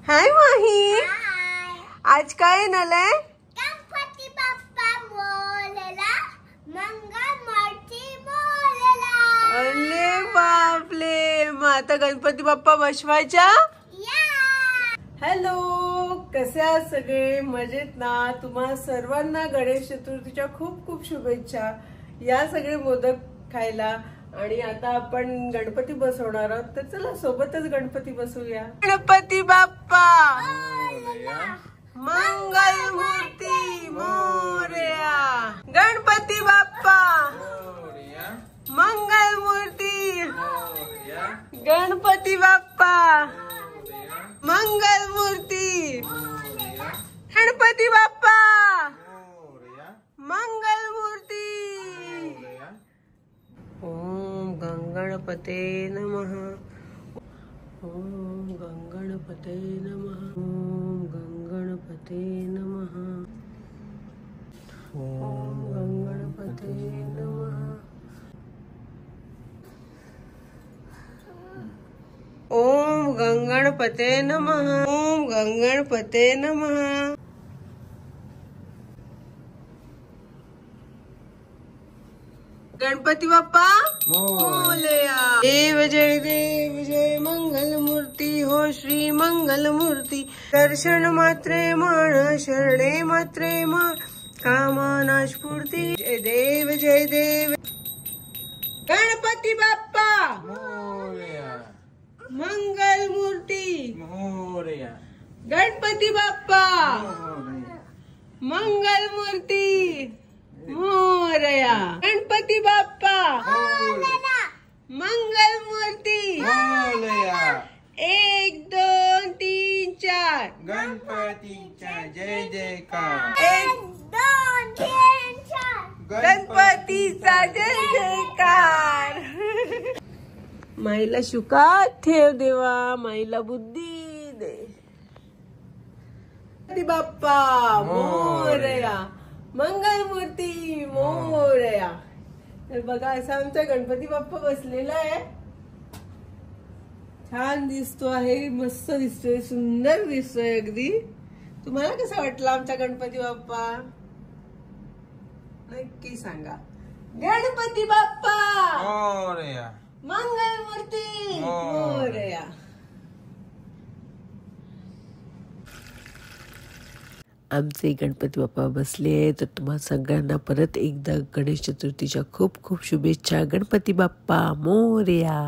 हाय माही, आज काय नलय? गणपती बाप्पा बोलला, मंगळमूर्ती बोलला. अरे बापले, मग आता गणपती बाप्पा बसवायच्या. हॅलो, कसे आहात सगळे? मजेत ना? तुम्हा सर्वांना गणेश चतुर्थीच्या खूप खूप शुभेच्छा. या सगळे मोदक खायला. आणि आता आपण गणपती बसवणार आहोत, तर चला सोबतच गणपती बसवूया. गणपती बाप्पा मंगल मूर्ती मोरया. गणपती बाप्पा मंगल मूर्ती. गणपती बाप्पा मंगल मूर्ती. गणपती बाप्पा मंगल मूर्ती. ओम गंगणपते नमः. ओम गंगणपते नमः. ओम गंगणपते नमः. ओम गंगणपते नमः. ओम गंगणपते नमः. ओम गंगणपते नमः. गणपती बाप्पा मोरया. देव जय मंगल मूर्ती हो श्री मंगल मूर्ती. दर्शन मात्रे मान, शरणे मात्रे मान, कामना स्फूर्ती. जय देव गणपती बाप्पा मोरया. मंगल मूर्ती मोरया. गणपती बाप्पा मोरया. मंगल मूर्ती मोरया. गणपती बाप्पा मंगल मूर्ती मोरया. 1 2 3 4. गणपतीचा जय जयकार. 1 2 3 4. गणपतीचा जय जयकार. माईला शुकात ठेव देवा, माईला बुद्धी दे. गणपती बाप्पा मोरया. मंगल मूर्ती मोरया. तर बघा, असा आमचा गणपती बाप्पा बसलेला आहे. छान दिसतो आहे, मस्त दिसतोय, सुंदर दिसतोय अगदी. तुम्हाला कसा वाटला आमचा गणपती बाप्पा? नक्की सांगा. गणपती बाप्पा मोरया. मंगल मूर्ती मोरया. आमचे गणपती बाप्पा बसले, तर तुम्हा सगळ्यांना परत एकदा गणेश चतुर्थीच्या खूप खूप शुभेच्छा. गणपती बाप्पा मोरया.